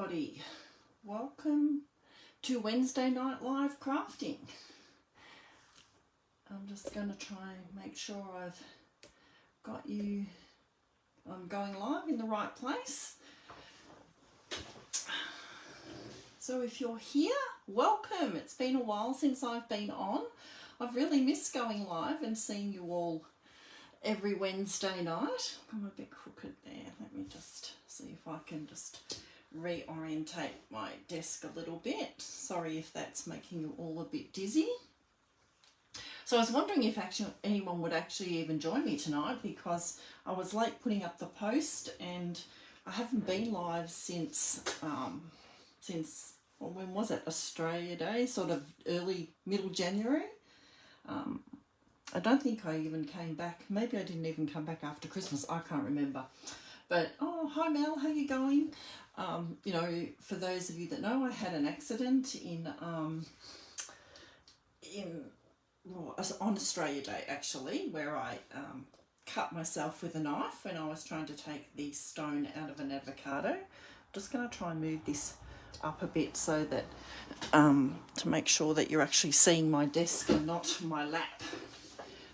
everybody. Welcome to Wednesday Night Live Crafting. I'm just going to try and make sure I've got you, I'm going live in the right place. So if you're here, welcome. It's been a while since I've been on. I've really missed going live and seeing you all every Wednesday night. I'm a bit crooked there. Let me just see if I can just reorientate my desk a little bit. Sorry if that's making you all a bit dizzy. So I was wondering if actually anyone would actually even join me tonight, because I was late putting up the post and I haven't been live since well, when was it? Australia Day, sort of middle January. I don't think I even came back. Maybe I didn't even come back after Christmas. I can't remember. But, oh, hi Mel, how you going? You know, for those of you that know, I had an accident on Australia Day, actually, where I cut myself with a knife when I was trying to take the stone out of an avocado. I'm just going to try and move this up a bit so that, to make sure that you're actually seeing my desk and not my lap.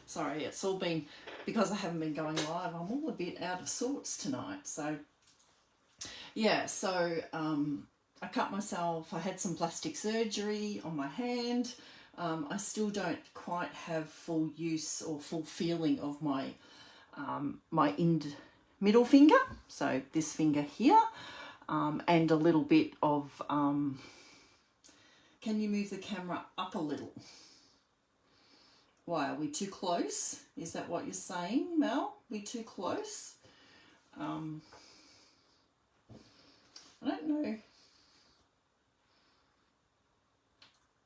Sorry, it's all been, because I haven't been going live, I'm all a bit out of sorts tonight. So, yeah, so I cut myself, I had some plastic surgery on my hand. I still don't quite have full use or full feeling of my middle finger, so this finger here, and a little bit of, can you move the camera up a little? Why, are we too close? Is that what you're saying, Mel? We too close? I don't know.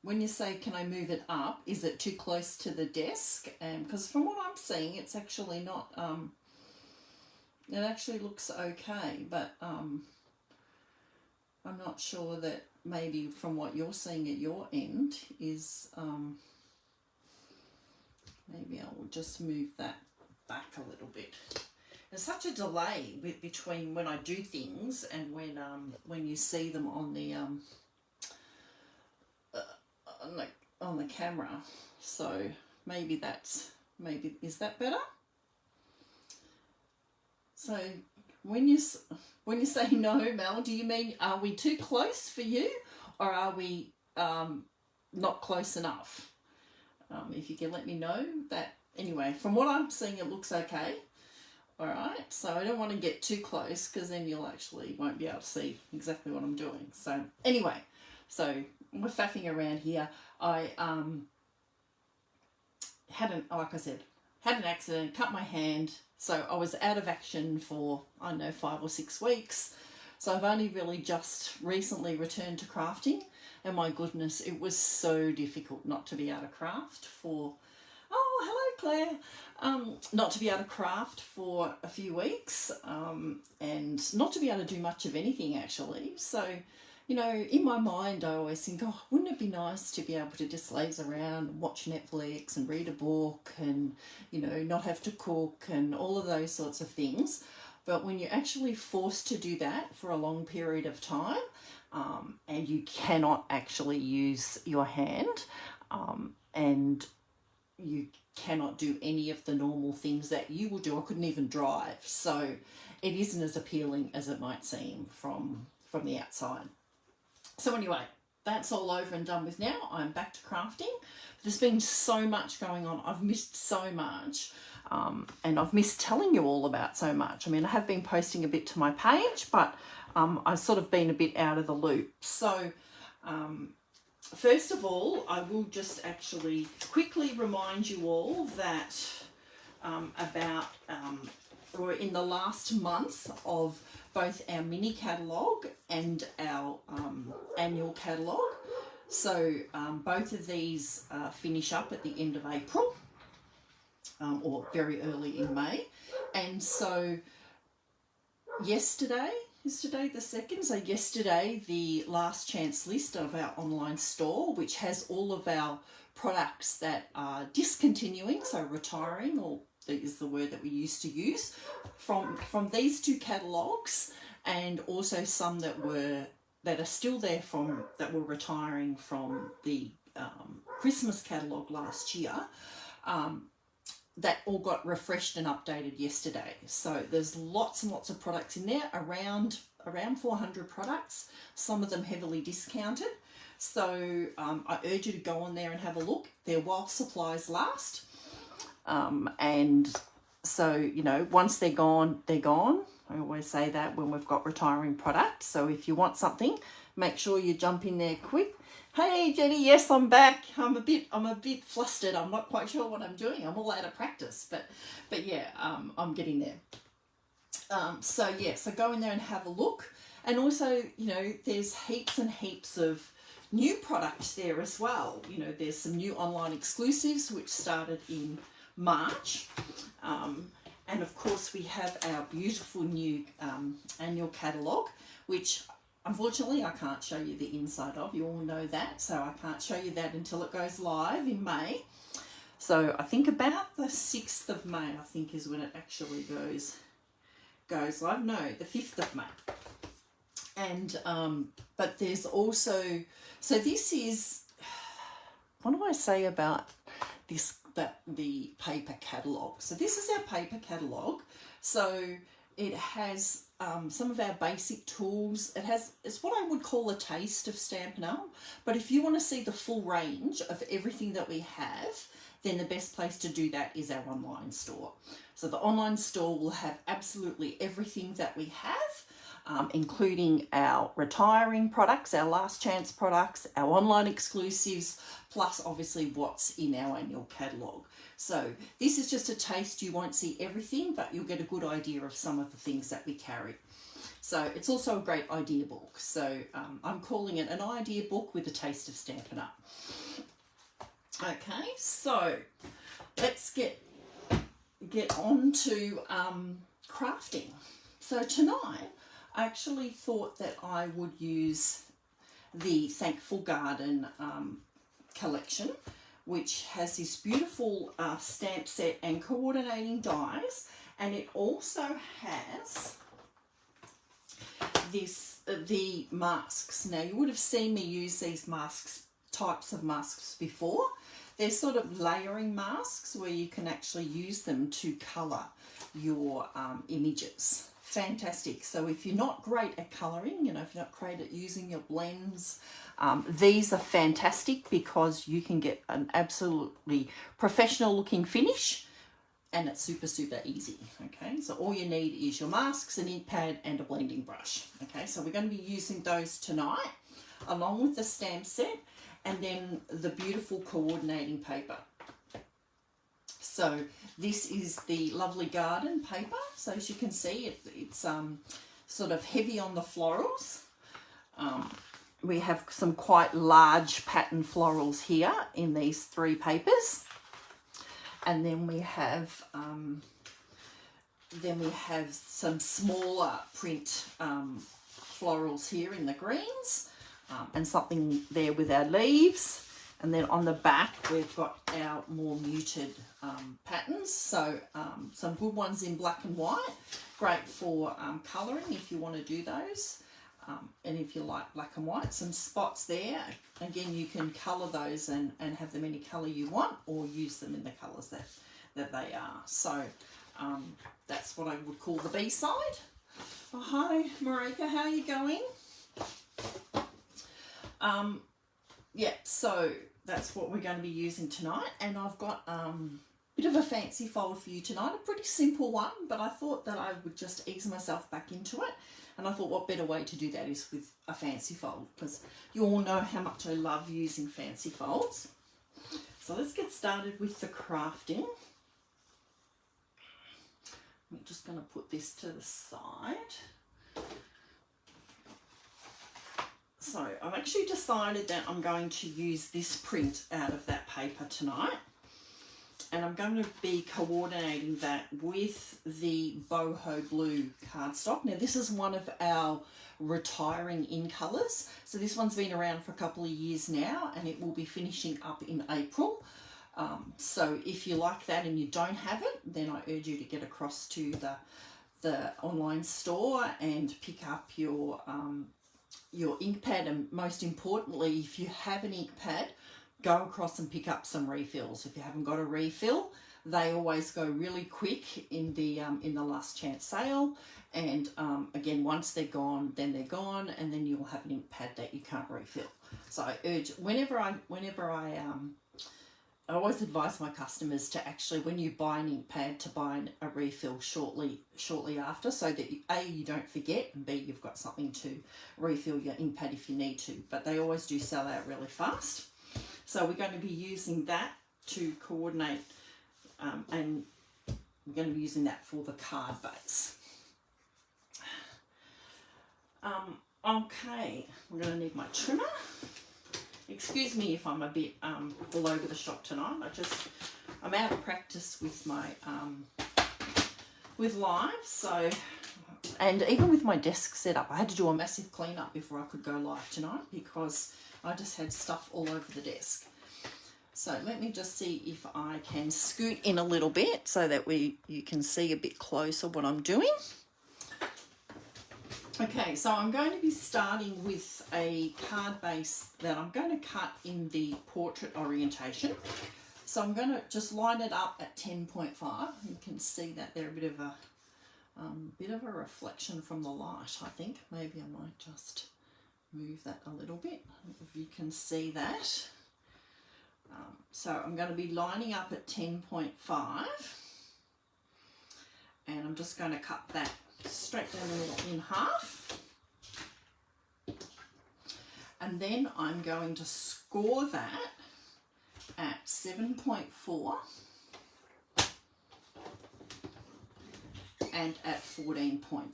When you say, can I move it up, is it too close to the desk? Because from what I'm seeing, it's actually not, it actually looks okay, but I'm not sure that maybe from what you're seeing at your end is, maybe I will just move that back a little bit. There's such a delay between when I do things and when you see them on the camera. So maybe is that better? So when you say no, Mel, do you mean are we too close for you, or are we not close enough? If you can let me know that. Anyway, from what I'm seeing, it looks okay. All right, so I don't want to get too close, because then you'll actually won't be able to see exactly what I'm doing. So anyway, so we're faffing around here. I had an accident, cut my hand, so I was out of action for, I don't know, 5 or 6 weeks. So I've only really just recently returned to crafting, and my goodness, it was so difficult not to be able to craft for, oh, hello Claire, not to be able to craft for a few weeks, and not to be able to do much of anything actually. So, you know, in my mind I always think, oh, wouldn't it be nice to be able to just laze around and watch Netflix and read a book and, you know, not have to cook and all of those sorts of things. But when you're actually forced to do that for a long period of time, and you cannot actually use your hand, and you cannot do any of the normal things that you will do. I couldn't even drive. So it isn't as appealing as it might seem from the outside. So anyway, that's all over and done with now. I'm back to crafting. There's been so much going on. I've missed so much. And I've missed telling you all about so much. I mean, I have been posting a bit to my page, but I've sort of been a bit out of the loop. So first of all, I will just actually quickly remind you all that or in the last month of both our mini catalogue and our annual catalogue. So both of these finish up at the end of April, or very early in May. And so yesterday, is today the 2nd? So yesterday, the last chance list of our online store, which has all of our products that are discontinuing, so retiring, or is the word that we used to use, from these 2 catalogues, and also some that that are still there from that were retiring from the Christmas catalogue last year. That all got refreshed and updated yesterday. So there's lots and lots of products in there, around 400 products, some of them heavily discounted. So I urge you to go on there and have a look. They're while supplies last. And so, you know, once they're gone, they're gone. I always say that when we've got retiring products. So if you want something, make sure you jump in there quick. Hey Jenny, yes, I'm back. I'm a bit flustered. I'm not quite sure what I'm doing. I'm all out of practice, but yeah, I'm getting there. So go in there and have a look. And also, you know, there's heaps and heaps of new products there as well. You know, there's some new online exclusives which started in March. And of course we have our beautiful new annual catalogue, which unfortunately I can't show you the inside of. You all know that, so I can't show you that until it goes live in May. So I think about the 6th of May, I think, is when it actually goes live. No, the 5th of May. And but there's also, so this is, what do I say about this, that the paper catalogue? So this is our paper catalogue. So it has some of our basic tools. It's what I would call a taste of Stampin' Up. But if you want to see the full range of everything that we have, then the best place to do that is our online store. So the online store will have absolutely everything that we have, including our retiring products, our last chance products, our online exclusives, plus obviously what's in our annual catalogue. So this is just a taste. You won't see everything, but you'll get a good idea of some of the things that we carry. So it's also a great idea book. So I'm calling it an idea book with a taste of Stampin' Up. Okay, so let's get on to crafting. So tonight I actually thought that I would use the Thankful Garden collection, which has this beautiful stamp set and coordinating dies, and it also has the masks. Now you would have seen me use these types of masks before. They're sort of layering masks where you can actually use them to colour your images. Fantastic. So if you're not great at colouring, you know, if you're not great at using your blends, these are fantastic because you can get an absolutely professional looking finish, and it's super, super easy. Okay, so all you need is your masks, an ink pad and a blending brush. Okay, so we're going to be using those tonight along with the stamp set and then the beautiful coordinating paper. So this is the Lovely Garden paper. So as you can see, it's sort of heavy on the florals. We have some quite large pattern florals here in these three papers. And then we have some smaller print florals here in the greens, and something there with our leaves. And then on the back we've got our more muted patterns. So some good ones in black and white, great for colouring if you want to do those. And if you like black and white, some spots there. Again, you can colour those and have them any colour you want, or use them in the colours that they are. So that's what I would call the B-side. Oh, hi Marika, how are you going? Yeah, so that's what we're going to be using tonight. And I've got a bit of a fancy fold for you tonight, a pretty simple one, but I thought that I would just ease myself back into it. And I thought what better way to do that is with a fancy fold, because you all know how much I love using fancy folds. So let's get started with the crafting. I'm just going to put this to the side. So I've actually decided that I'm going to use this print out of that paper tonight. And I'm going to be coordinating that with the boho blue cardstock. Now this is one of our retiring in colours. So this one's been around for a couple of years now, and it will be finishing up in April. So if you like that and you don't have it, then I urge you to get across to the online store and pick up your your ink pad, and most importantly, if you have an ink pad, go across and pick up some refills. If you haven't got a refill, they always go really quick in the last chance sale, and again, once they're gone, then they're gone, and then you'll have an ink pad that you can't refill. So I urge, whenever I always advise my customers to actually, when you buy an ink pad, to buy a refill shortly after, so that you don't forget, and B, you've got something to refill your ink pad if you need to. But they always do sell out really fast. So we're going to be using that to coordinate, and we're going to be using that for the card base. Okay, I'm going to need my trimmer. Excuse me if I'm a bit all over the shop tonight. I'm out of practice with my with live, so, and even with my desk setup, I had to do a massive cleanup before I could go live tonight because I just had stuff all over the desk. So let me just see if I can scoot in a little bit so that you can see a bit closer what I'm doing. Okay, so I'm going to be starting with a card base that I'm going to cut in the portrait orientation. So I'm going to just line it up at 10.5. You can see that they're a bit of a reflection from the light, I think. Maybe I might just move that a little bit, if you can see that. So I'm going to be lining up at 10.5, and I'm just going to cut that straight down the middle in half, and then I'm going to score that at 7.4 and at 14.8.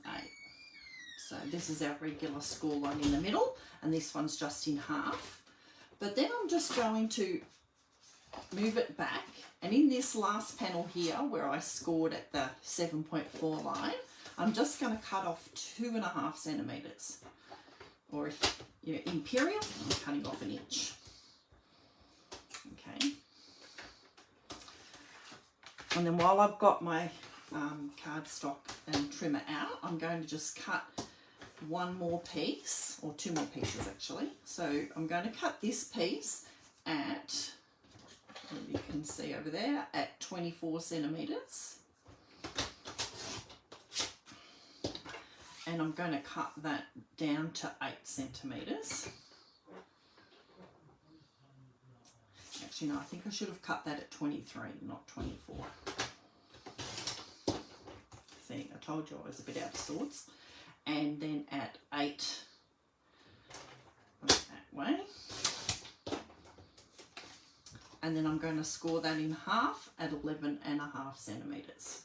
So this is our regular score line in the middle, and this one's just in half. But then I'm just going to move it back, and in this last panel here where I scored at the 7.4 line, I'm just going to cut off 2.5 centimetres, or if you're imperial, I'm cutting off 1 inch. Okay. And then while I've got my cardstock and trimmer out, I'm going to just cut one more piece, or 2 more pieces actually. So I'm going to cut this piece at, you can see over there, at 24 centimetres. And I'm going to cut that down to 8 centimetres. Actually, no, I think I should have cut that at 23, not 24. See, I told you I was a bit out of sorts. And then at 8, that way. And then I'm going to score that in half at 11.5 centimetres.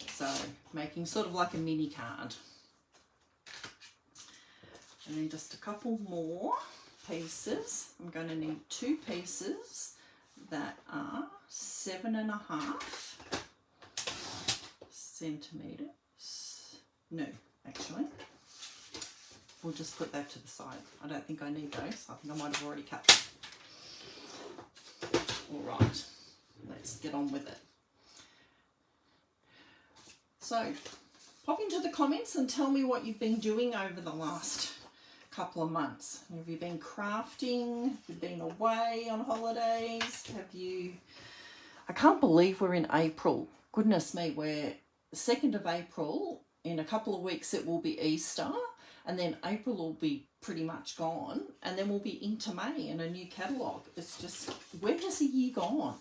So making sort of like a mini card. And then just a couple more pieces. I'm going to need 2 pieces that are 7.5 centimetres. No, actually. We'll just put that to the side. I don't think I need those. I think I might have already cut them. All right, let's get on with it. So pop into the comments and tell me what you've been doing over the last couple of months. Have you been crafting? Have you been away on holidays? I can't believe we're in April. Goodness me, we're 2nd of April. In a couple of weeks it will be Easter, and then April will be pretty much gone, and then we'll be into May and a new catalogue. It's just, where has the year gone?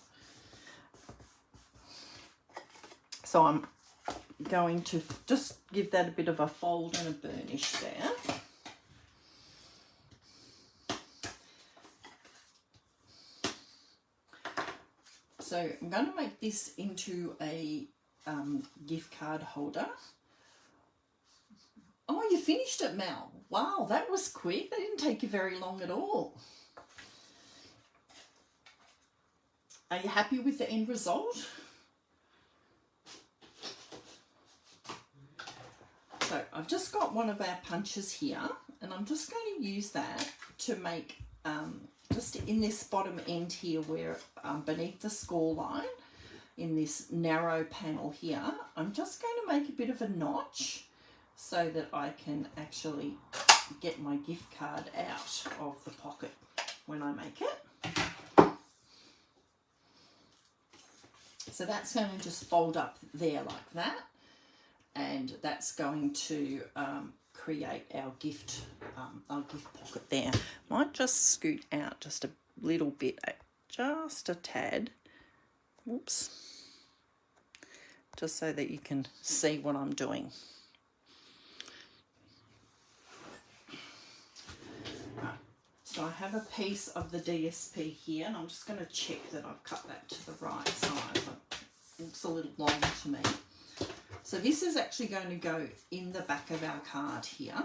So I'm going to just give that a bit of a fold and a burnish there. So I'm going to make this into a gift card holder. Oh, you finished it, Mel. Wow, that was quick. That didn't take you very long at all. Are you happy with the end result? So I've just got one of our punches here, and I'm just going to use that to make, just in this bottom end here where beneath the score line, in this narrow panel here, I'm just going to make a bit of a notch so that I can actually get my gift card out of the pocket when I make it. So that's going to just fold up there like that, and that's going to create our gift pocket there. Might just scoot out just a little bit, just a tad. Oops. Just so that you can see what I'm doing. So I have a piece of the DSP here, and I'm just going to check that I've cut that to the right size. It looks a little long to me. So this is actually going to go in the back of our card here.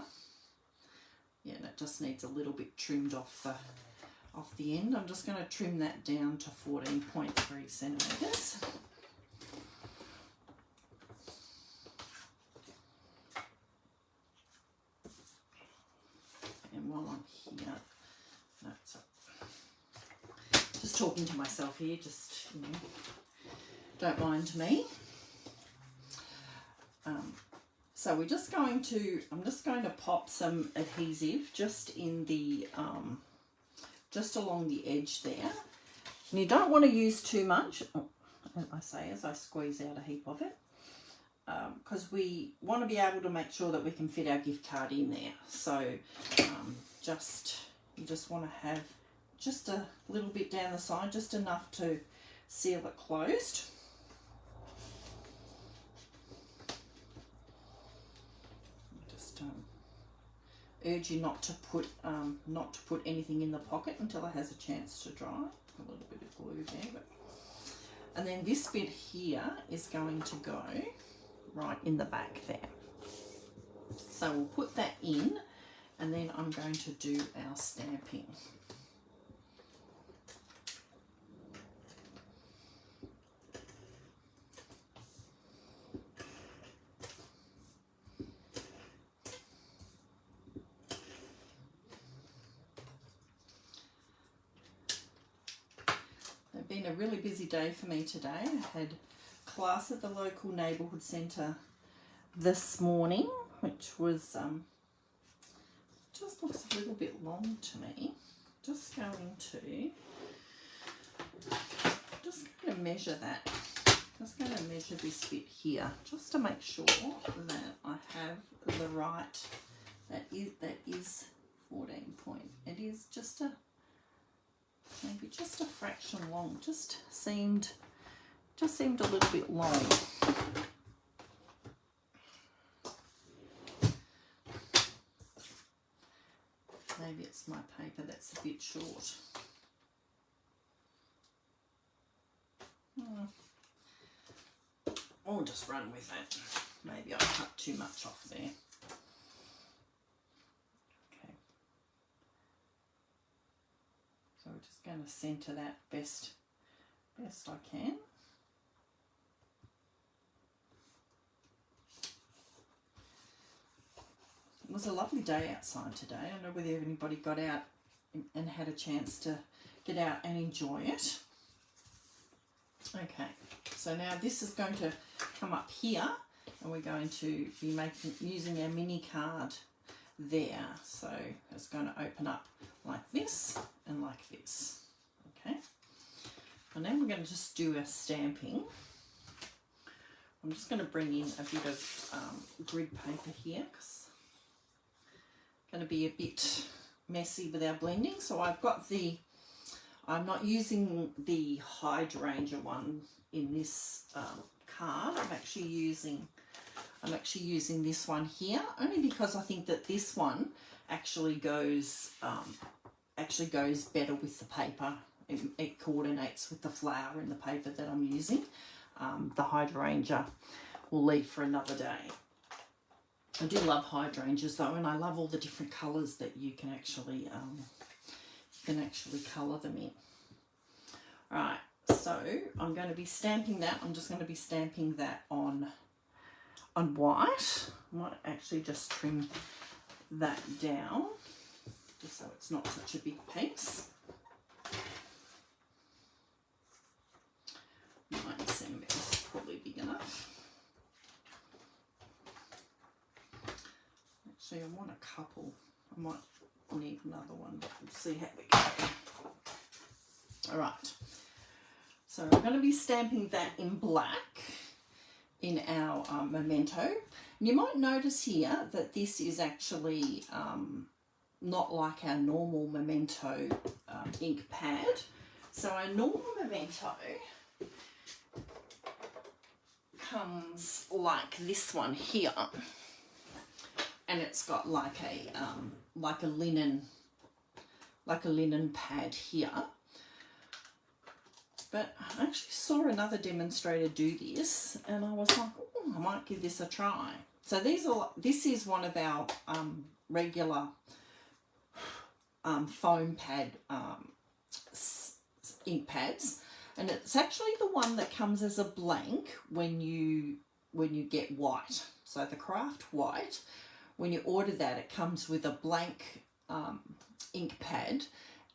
Yeah, and it just needs a little bit trimmed off the end. I'm just going to trim that down to 14.3 centimetres. And while I'm here, just talking to myself here, just, you know, don't mind me. So we're just going to, I'm just going to pop some adhesive just in the, just along the edge there. And you don't want to use too much, as I say, as I squeeze out a heap of it, because we want to be able to make sure that we can fit our gift card in there. So you just want to have just a little bit down the side, just enough to seal it closed. Just urge you not to put anything in the pocket until it has a chance to dry. A little bit of glue there, and then this bit here is going to go right in the back there. So we'll put that in, and then I'm going to do our stamping. It's been a really busy day for me today. I had class at the local neighbourhood centre this morning, which was just looks a little bit long to me. Just going to measure that. Just going to measure this bit here, just to make sure that I have the right. That is 14 point. It is just maybe just a fraction long. Just seemed a little bit long. Maybe it's my paper that's a bit short. I'll just run with it. Maybe I cut too much off there. Okay. So we're just going to centre that best I can. It was a lovely day outside today. I don't know whether anybody got out and had a chance to get out and enjoy it. Okay, so now this is going to come up here, and we're going to be using our mini card there. So it's going to open up like this and like this. Okay, and then we're going to just do our stamping. I'm just going to bring in a bit of grid paper here because it's going to be a bit messy with our blending. So I've got I'm not using the hydrangea one in this card. I'm actually using this one here, only because I think that this one actually goes better with the paper. It coordinates with the flower in the paper that I'm using. The hydrangea will leave for another day. I do love hydrangeas though, and I love all the different colours that you can actually colour them in. Right, so I'm going to be stamping that. I'm just going to be stamping that on white. I might actually just trim that down just so it's not such a big piece. 9 centimetres is probably big enough. Actually, I want a couple. I might need another one, but we'll see how we go. All right. So I'm going to be stamping that in black in our Memento. And you might notice here that this is actually not like our normal Memento ink pad. So our normal Memento comes like this one here, and it's got like a linen pad here. But I actually saw another demonstrator do this, and I was like, oh, I might give this a try. So this is one of our regular foam pad ink pads, and it's actually the one that comes as a blank when you get white. So the Craft White, when you order that, it comes with a blank ink pad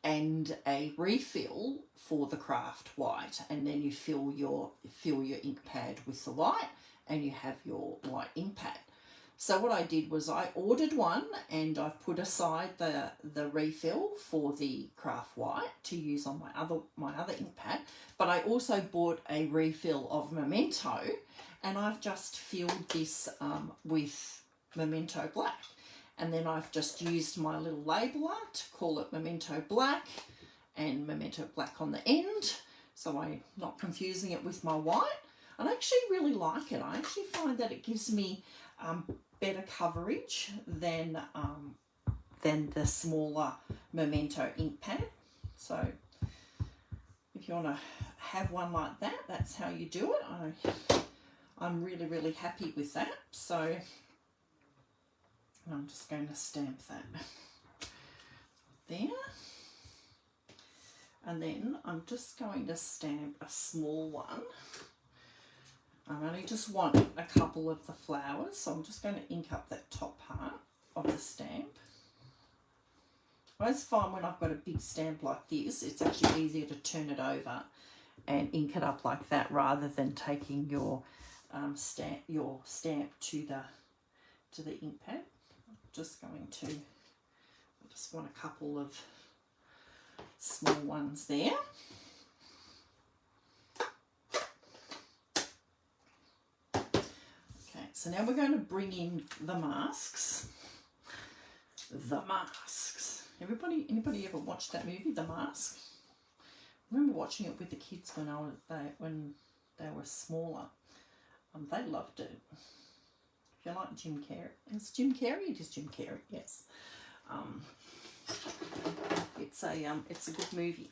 and a refill for the Craft White, and then you fill your ink pad with the white, and you have your white ink pad. So what I did was I ordered one, and I've put aside the refill for the Craft White to use on my other ink pad, but I also bought a refill of Memento, and I've just filled this with Memento Black. And then I've just used my little labeler to call it Memento Black and Memento Black on the end, so I'm not confusing it with my white. And I actually really like it. I actually find that it gives me better coverage than the smaller Memento ink pad. So if you want to have one like that, that's how you do it. I'm really, really happy with that. So I'm just going to stamp that there. And then I'm just going to stamp a small one. I only just want a couple of the flowers, so I'm just going to ink up that top part of the stamp. I always find when I've got a big stamp like this, it's actually easier to turn it over and ink it up like that rather than taking your stamp to the ink pad. Just going to, I just want a couple of small ones there. Okay, so now we're going to bring in the masks. The Masks. Anybody ever watched that movie, The Mask? I remember watching it with the kids when they were smaller. They loved it. If you like Jim Carrey, is Jim Carrey? It is Jim Carrey, yes. It's a good movie.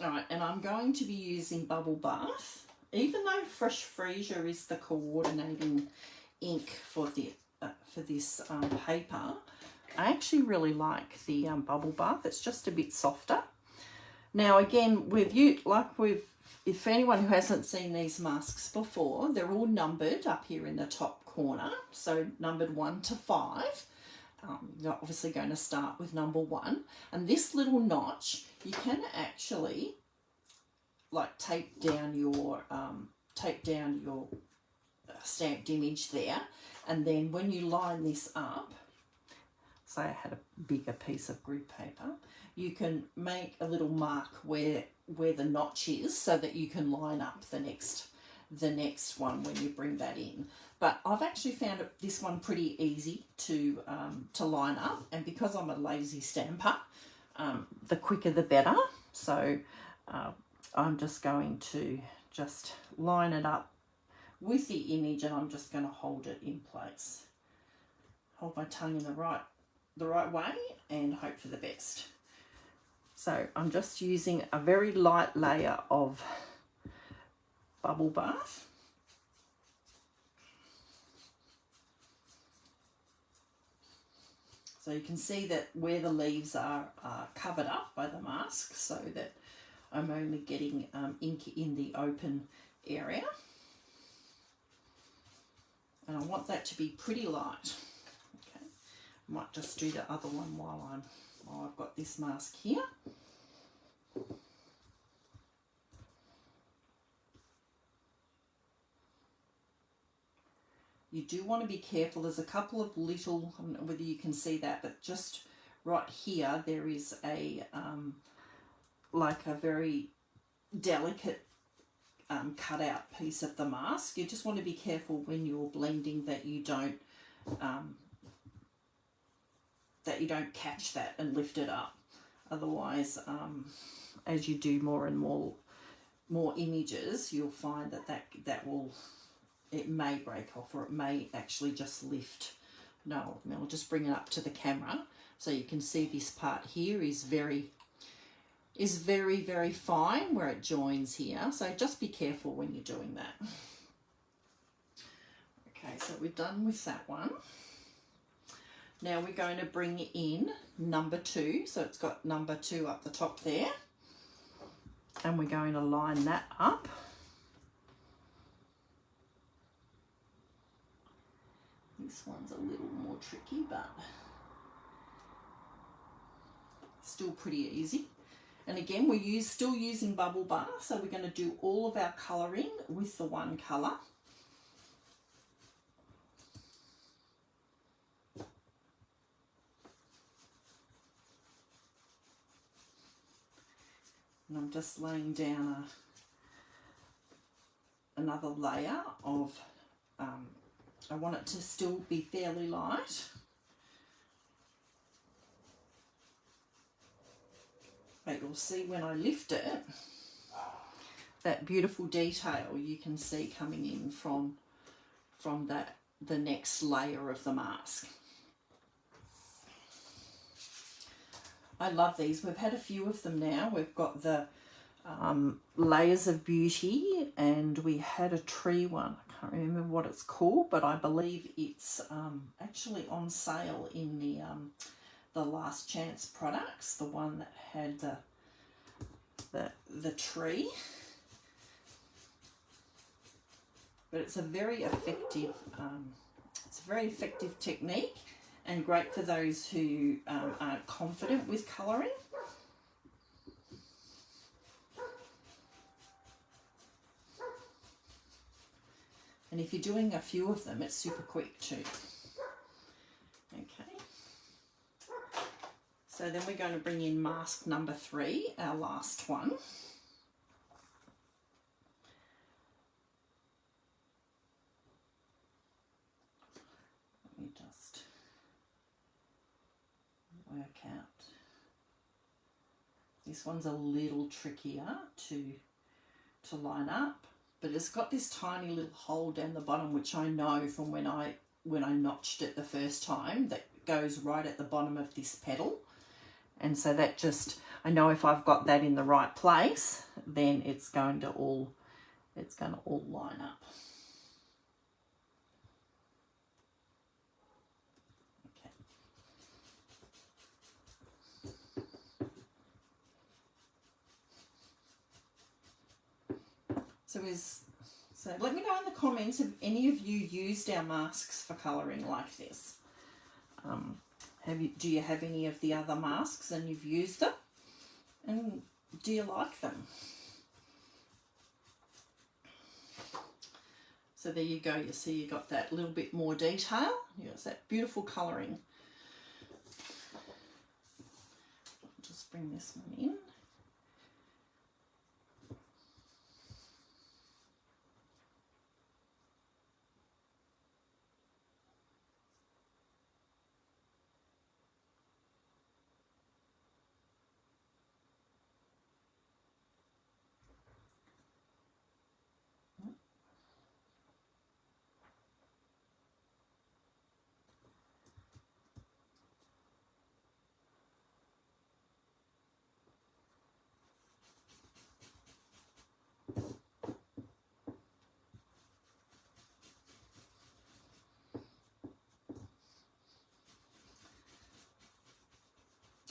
All right, and I'm going to be using Bubble Bath, even though Fresh Freesia is the coordinating ink for this paper. I actually really like the Bubble Bath. It's just a bit softer. Now again, if anyone who hasn't seen these masks before, they're all numbered up here in the top corner, so numbered 1 to 5. You're obviously going to start with number 1, and this little notch you can actually like tape down your stamped image there, and then when you line this up, say I had a bigger piece of grid paper, you can make a little mark where the notch is so that you can line up the next one when you bring that in. But I've actually found this one pretty easy to line up, and because I'm a lazy stamper, the quicker the better. So I'm just going to just line it up with the image, and I'm just going to hold it in place. Hold my tongue in the right way and hope for the best. So I'm just using a very light layer of Bubble Bath. So you can see that where the leaves are covered up by the mask, so that I'm only getting ink in the open area. And I want that to be pretty light. Okay, I might just do the other one while I've got this mask here. you do want to be careful. There's a couple of little, I don't know whether you can see that, but just right here there is a like a very delicate cut out piece of the mask. You just want to be careful when you're blending that you don't catch that and lift it up. Otherwise, as you do more and more images, you'll find that will, it may break off, or it may actually just lift. No, I'll just bring it up to the camera so you can see this part here is very, very fine where it joins here. So just be careful when you're doing that. Okay, so we're done with that one. Now we're going to bring in number 2. So it's got number 2 up the top there. And we're going to line that up. This one's a little more tricky, but still pretty easy. And again, we're still using Bubble Bar, so we're going to do all of our colouring with the one colour. And I'm just laying down another layer of, I want it to still be fairly light. But you'll see when I lift it, that beautiful detail you can see coming in from the next layer of the mask. I love these. We've had a few of them now. We've got the Layers of Beauty, and we had a tree one. I can't remember what it's called, but I believe it's actually on sale in the Last Chance products, the one that had the tree. But it's a very effective technique, and great for those who aren't confident with colouring. And if you're doing a few of them, it's super quick too. Okay. So then we're going to bring in mask number 3, our last one. Let me just work out. This one's a little trickier to line up, but it's got this tiny little hole down the bottom, which I know from when I notched it the first time, that goes right at the bottom of this petal. And so that just, I know if I've got that in the right place, then it's going to all line up. Okay. So let me know in the comments if any of you used our masks for colouring like this. Do you have any of the other masks and you've used them? And do you like them? So there you go. You see you got that little bit more detail. It's that beautiful colouring. Just bring this one in.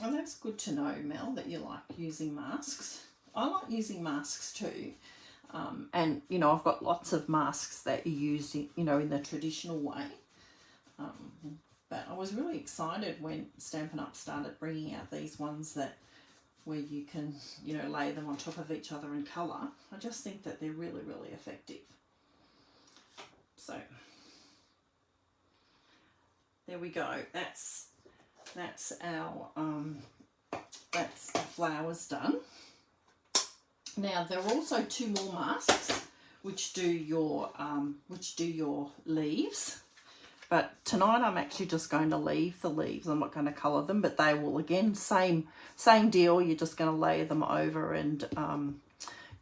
And that's good to know, Mel, that you like using masks. I like using masks too. And, you know, I've got lots of masks that you use, you know, in the traditional way. But I was really excited when Stampin' Up! Started bringing out these ones where you can, you know, lay them on top of each other in colour. I just think that they're really, really effective. So there we go. That's our flowers done. Now there are also 2 more masks which do your leaves. But tonight I'm actually just going to leave the leaves. I'm not going to colour them, but they will, again, same deal. You're just going to lay them over and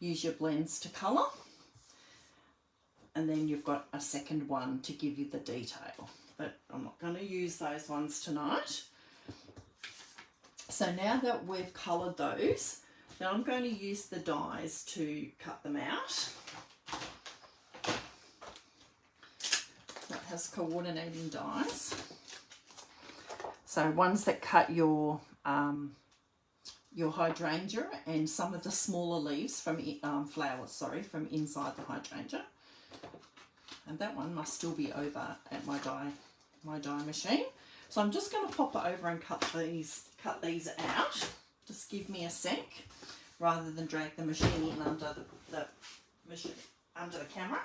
use your blends to colour. And then you've got a second one to give you the detail. But I'm not going to use those ones tonight. So now that we've coloured those, now I'm going to use the dies to cut them out. That has coordinating dies. So ones that cut your hydrangea and some of the smaller leaves from flowers, sorry, from inside the hydrangea. And that one must still be over at my die machine. So I'm just going to pop it over and cut these out. Just give me a sec, rather than drag the machine in under the camera.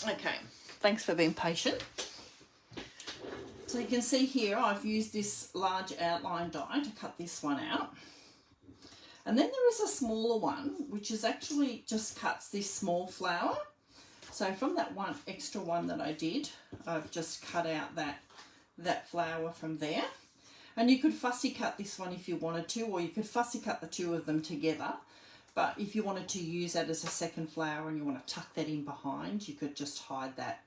Okay, thanks for being patient. So you can see here I've used this large outline die to cut this one out. And then there is a smaller one which is actually just cuts this small flower. So from that one extra one that I did, I've just cut out that flower from there. And you could fussy cut this one if you wanted to, or you could fussy cut the 2 of them together. But if you wanted to use that as a second flower and you want to tuck that in behind, you could just hide that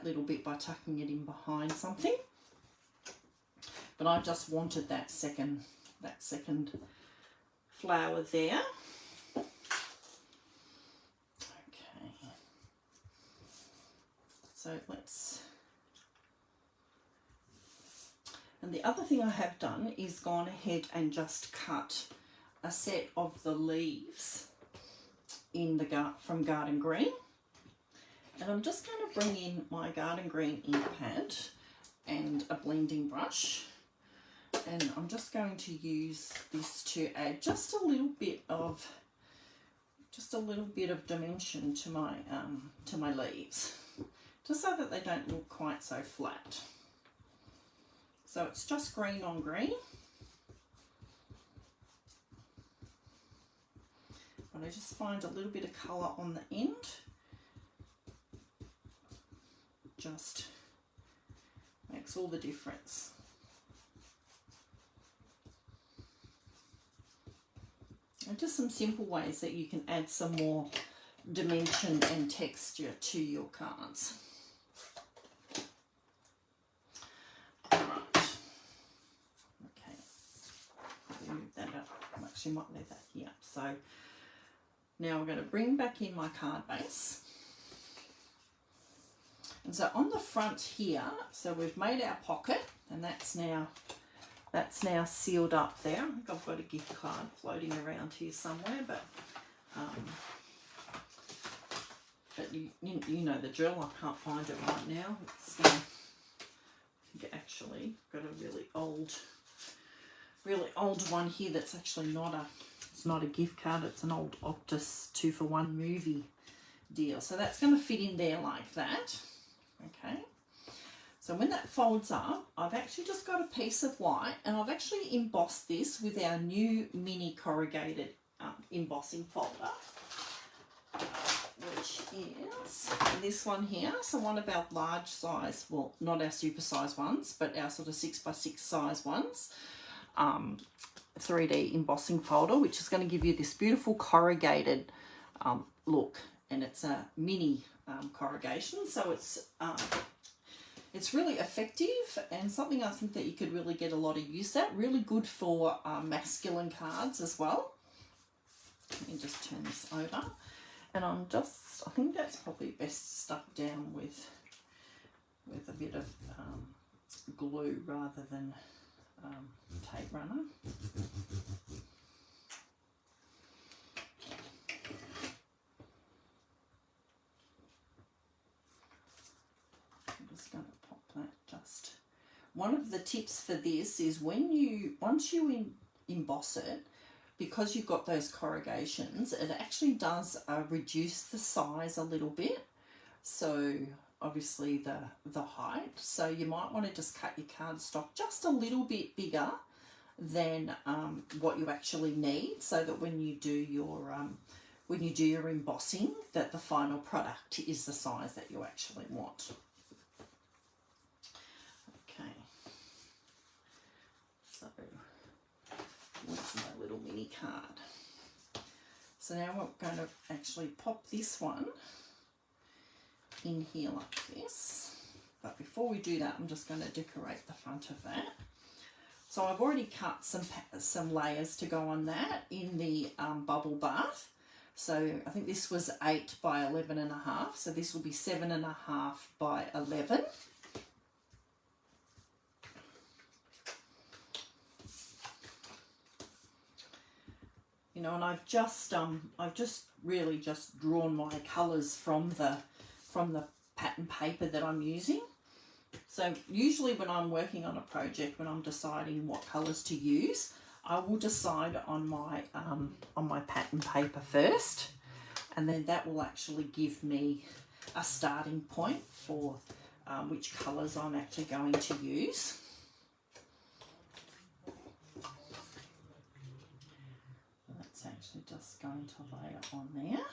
little bit by tucking it in behind something. But I just wanted that second flower there. Okay. So and the other thing I have done is gone ahead and just cut a set of the leaves from Garden Green. And I'm just going to bring in my Garden Green ink pad and a blending brush. And I'm just going to use this to add just a little bit of dimension to my leaves, just so that they don't look quite so flat. So it's just green on green. But I just find a little bit of colour on the end. Just makes all the difference. And just some simple ways that you can add some more dimension and texture to your cards. All right. Okay. Move that up. I actually might leave that here. So now we're going to bring back in my card base. And so on the front here, so we've made our pocket, and that's now sealed up there. I think I've got a gift card floating around here somewhere, but you know the drill. I can't find it right now. It's, I think actually got a really old one here that's actually not a gift card. It's an old Optus 2-for-1 deal. So that's going to fit in there like that. Okay. So when that folds up, I've actually just got a piece of white, and I've actually embossed this with our new mini corrugated embossing folder, which is this one here. So one of our large size, well, not our super size ones, but our sort of 6x6 size ones, 3D embossing folder, which is going to give you this beautiful corrugated look, and it's a mini corrugation, so it's really effective and something I think that you could really get a lot of use at. Really good for masculine cards as well. Let me just turn this over, and I think that's probably best stuck down with a bit of glue rather than tape runner. One of the tips for this is once you emboss it, because you've got those corrugations, it actually does reduce the size a little bit. So obviously the height. So you might want to just cut your cardstock just a little bit bigger than what you actually need, so that when you do your embossing, that the final product is the size that you actually want. Okay, so what's my little mini card? So now we're going to actually pop this one in here like this. But before we do that, I'm just going to decorate the front of that. So I've already cut some layers to go on that in the bubble bath. So I think this was 8 by 11.5. So this will be 7.5 by 11. You know, and I've just really just drawn my colours from the pattern paper that I'm using. So usually when I'm working on a project, when I'm deciding what colours to use, I will decide on my pattern paper first, and then that will actually give me a starting point for which colours I'm actually going to use. That's actually just going to layer on there.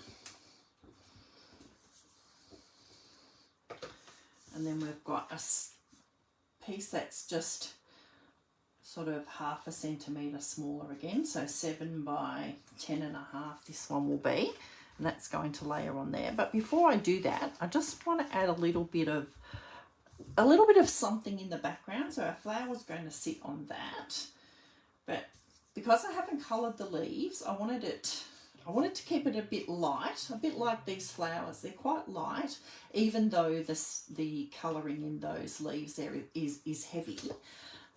And then we've got a piece that's just sort of 0.5 centimetre smaller again, so 7 by 10.5 this one will be, and that's going to layer on there. But before I do that, I just want to add a little bit of something in the background. So our flower's going to sit on that, but because I haven't coloured the leaves, I wanted to keep it a bit light, a bit like these flowers. They're quite light, even though the colouring in those leaves there is heavy.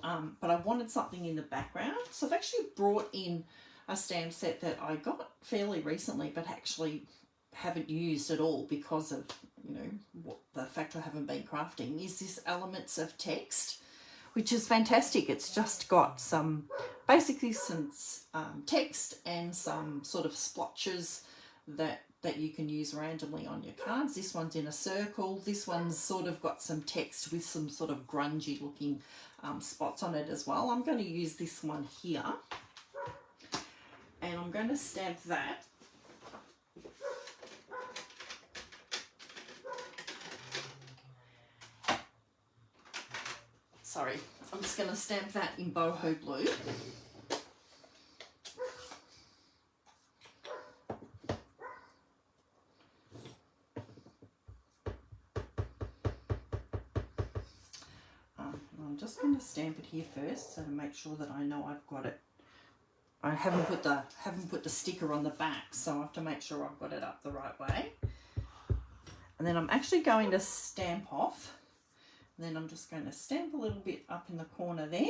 But I wanted something in the background. So I've actually brought in a stamp set that I got fairly recently, but actually haven't used at all because of, you know, the fact I haven't been crafting, is this Elements of Text, which is fantastic. It's just got basically some text and some sort of splotches that you can use randomly on your cards. This one's in a circle. This one's sort of got some text with some sort of grungy looking spots on it as well. I'm going to use this one here, and I'm going to stamp that. Sorry, I'm just going to stamp that in boho blue. I'm just going to stamp it here first, so to make sure that I know I've got it. I haven't put the sticker on the back, so I have to make sure I've got it up the right way. And then I'm actually going to stamp off. And then I'm just going to stamp a little bit up in the corner there.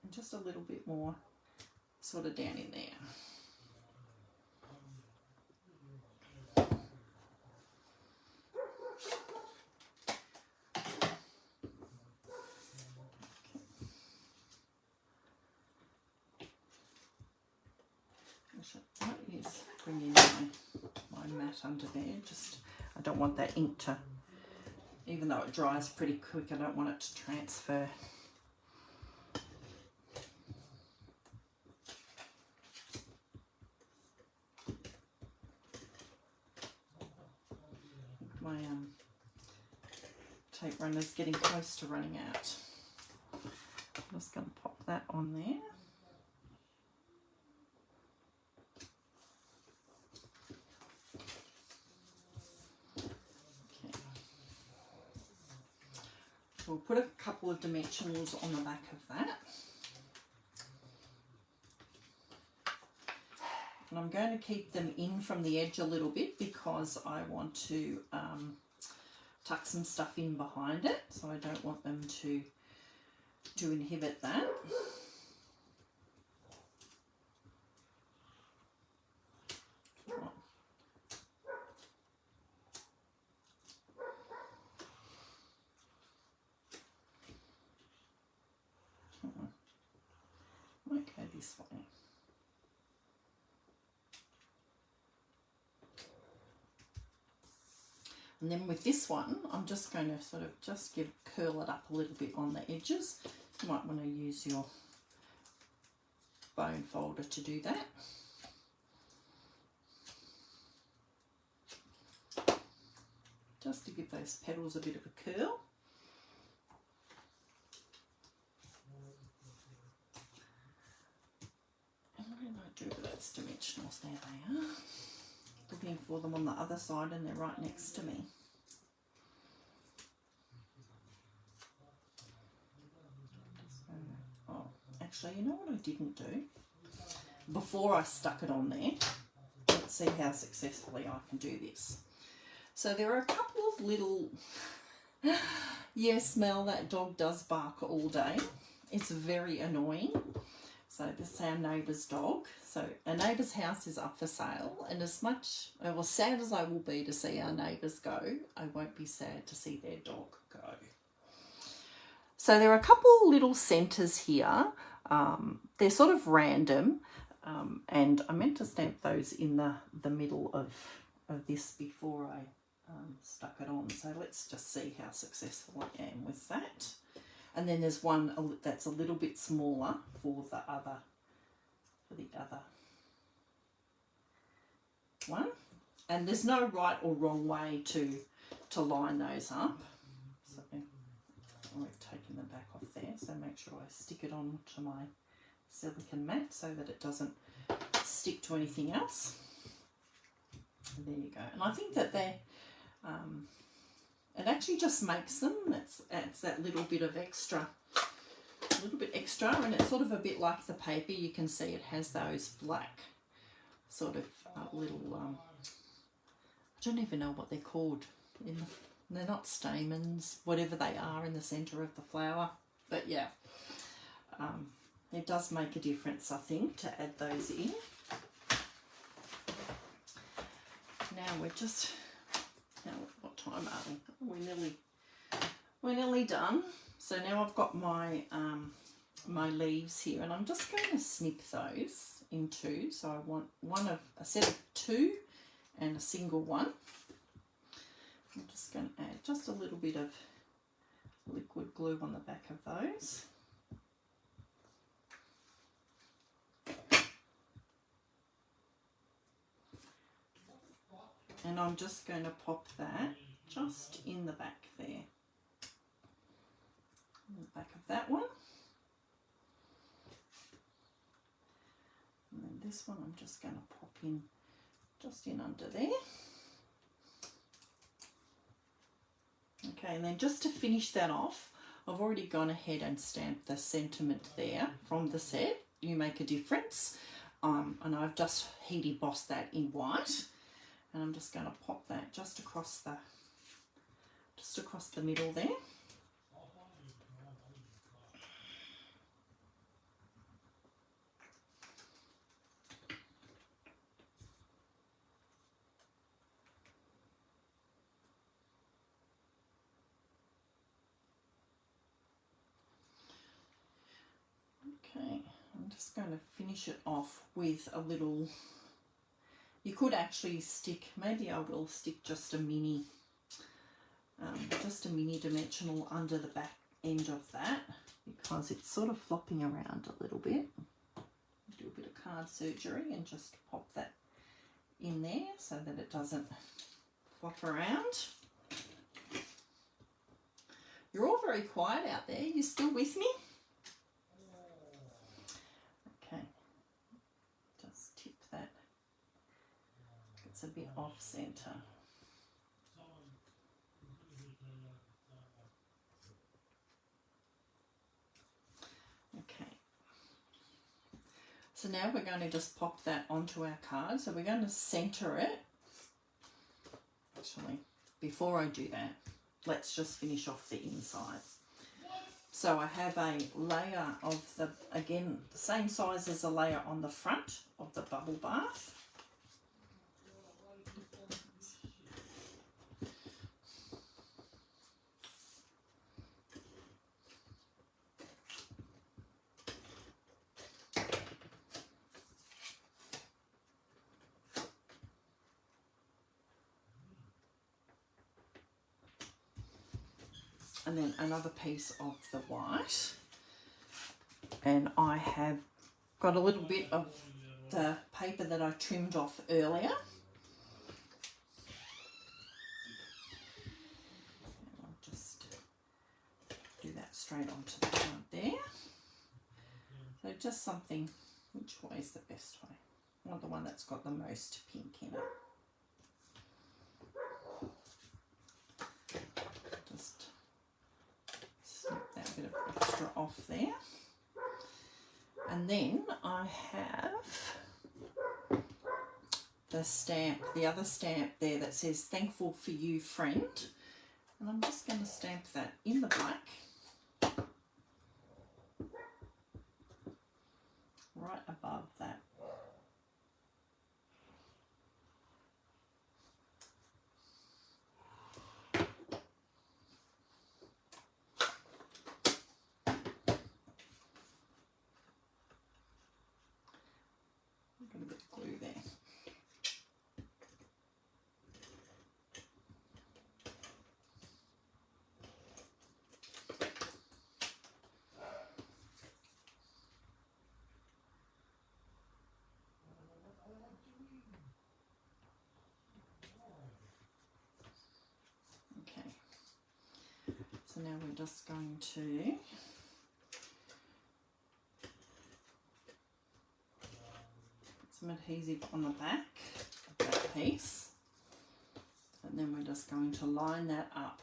And just a little bit more sort of down in there. I might bring in my mat under there. Just, I don't want that ink to, even though it dries pretty quick, I don't want it to transfer. My tape runner's getting close to running out. I'm just going to pop that on there. Okay. We'll put a couple of dimensionals on the back of that. And I'm going to keep them in from the edge a little bit because I want to tuck some stuff in behind it, so I don't want them to inhibit that. Might go this way. And then with this one, I'm just going to sort of just curl it up a little bit on the edges. You might want to use your bone folder to do that. Just to give those petals a bit of a curl. And what did I do with those dimensionals? There they are. Looking for them on the other side and they're right next to me. Oh, actually, you know what I didn't do? Before I stuck it on there, let's see how successfully I can do this. So there are a couple of little, yes, Mel, that dog does bark all day. It's very annoying. So this is our neighbour's dog. So our neighbour's house is up for sale, and as much, well, sad as I will be to see our neighbours go, I won't be sad to see their dog go. So there are a couple little centres here. They're sort of random, and I meant to stamp those in the middle of this before I stuck it on. So let's just see how successful I am with that. And then there's one that's a little bit smaller for the other one. And there's no right or wrong way to line those up. So I've taken the back off there, so make sure I stick it on to my silicone mat so that it doesn't stick to anything else. And there you go. And I think that they're it actually just makes them, adds that little bit of extra, and it's sort of a bit like the paper. You can see it has those black sort of little, I don't even know what they're called. They're not stamens, whatever they are in the centre of the flower. But yeah, it does make a difference, I think, to add those in. Now what time are we? We're nearly done. So now I've got my my leaves here, and I'm just going to snip those in two. So I want a set of two and a single one. I'm just going to add just a little bit of liquid glue on the back of those. And I'm just going to pop that just in the back there. In the back of that one. And then this one I'm just going to pop in just in under there. Okay, and then just to finish that off, I've already gone ahead and stamped the sentiment there from the set, You Make a Difference. And I've just heat embossed that in white. And I'm just going to pop that just across the middle there. Okay, I'm just going to finish it off with a little, you could actually stick, maybe I will stick just a mini dimensional under the back end of that, because it's sort of flopping around a little bit. Do a bit of card surgery and just pop that in there so that it doesn't flop around. You're all very quiet out there. You still with me? Okay, just tip that. It's a bit off center. Okay. So now we're going to just pop that onto our card. So we're going to center it. Actually, before I do that, let's just finish off the inside. So I have a layer of the, again, the same size as a layer on the front of the bubble bath. And then another piece of the white, and I have got a little bit of the paper that I trimmed off earlier. And I'll just do that straight onto the card there. So just something, which way is the best way? I want the one that's got the most pink in it. Just snip that bit of extra off there. And then I have the stamp, the other stamp there that says "Thankful for you, friend." And I'm just going to stamp that in the black, right above that. Got a bit of glue there. Okay. So now we're just going to some adhesive on the back of that piece, and then we're just going to line that up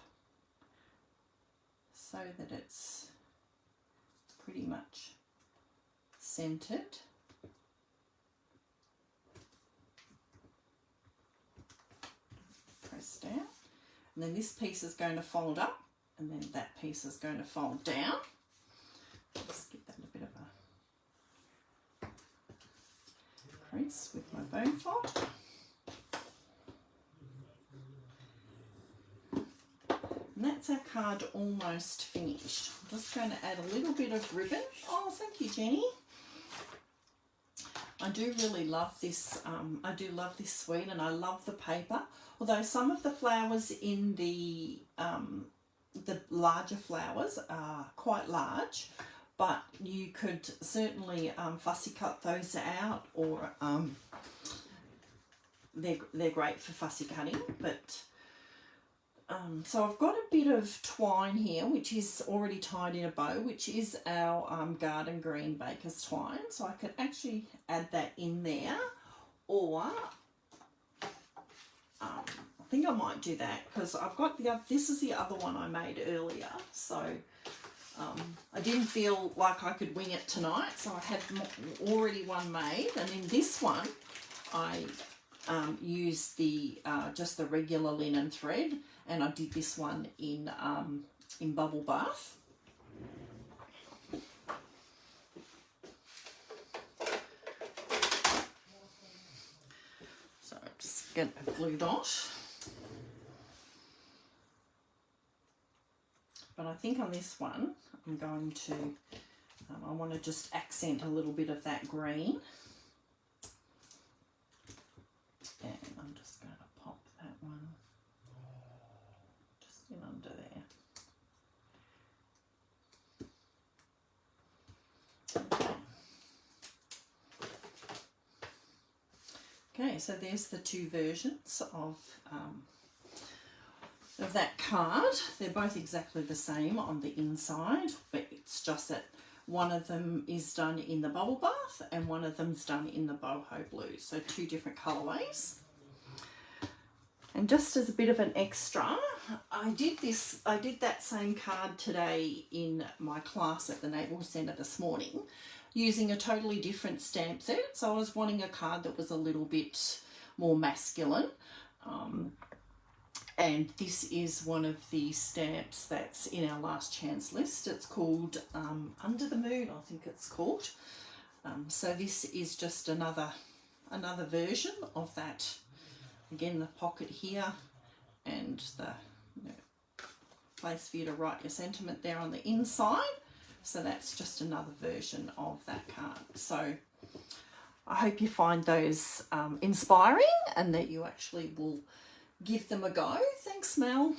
so that it's pretty much centered. Press down, and then this piece is going to fold up, and then that piece is going to fold down. Just give that a bit of a crease with my bone fold. And that's our card almost finished. I'm just going to add a little bit of ribbon. Oh, thank you, Jenny. I do really love this. I do love this suite, and I love the paper. Although some of the flowers in the larger flowers are quite large, but you could certainly fussy cut those out, or they're great for fussy cutting. But so I've got a bit of twine here, which is already tied in a bow, which is our garden green baker's twine. So I could actually add that in there, or I think I might do that because I've got this is the other one I made earlier. So I didn't feel like I could wing it tonight, so I had already one made, and in this one I used the just the regular linen thread, and I did this one in bubble bath. So just get a glue dot. But I think on this one I'm going to I want to just accent a little bit of that green. And I'm just going to pop that one just in under there. Okay, so there's the two versions of that card. They're both exactly the same on the inside, but it's just that one of them is done in the Bubble Bath and one of them's done in the Boho Blue. So two different colourways. And just as a bit of an extra, I did that same card today in my class at the Neighbourhood Centre this morning using a totally different stamp set. So I was wanting a card that was a little bit more masculine. And this is one of the stamps that's in our last chance list. It's called Under the Moon, I think it's called. So this is just another version of that. Again, the pocket here and the place for you to write your sentiment there on the inside. So that's just another version of that card. So I hope you find those inspiring and that you actually will give them a go. Thanks, Mel.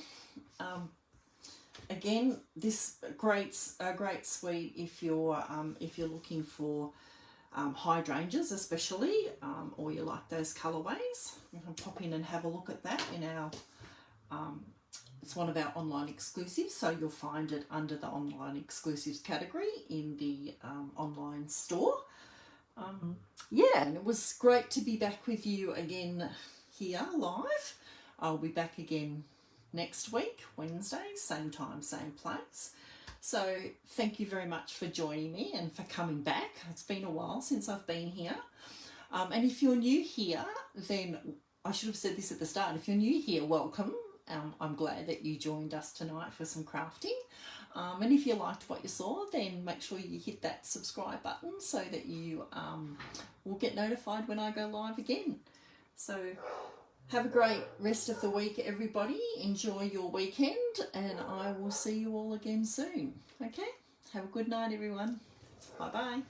Again, this a great suite if you're looking for hydrangeas especially, or you like those colourways. You can pop in and have a look at that in our it's one of our online exclusives, so you'll find it under the online exclusives category in the online store. Yeah, and it was great to be back with you again here live. I'll be back again next week, Wednesday, same time, same place. So thank you very much for joining me and for coming back. It's been a while since I've been here. And if you're new here, then I should have said this at the start. If you're new here, welcome. I'm glad that you joined us tonight for some crafting. And if you liked what you saw, then make sure you hit that subscribe button so that you will get notified when I go live again. So have a great rest of the week, everybody. Enjoy your weekend, and I will see you all again soon. Okay? Have a good night, everyone. Bye-bye.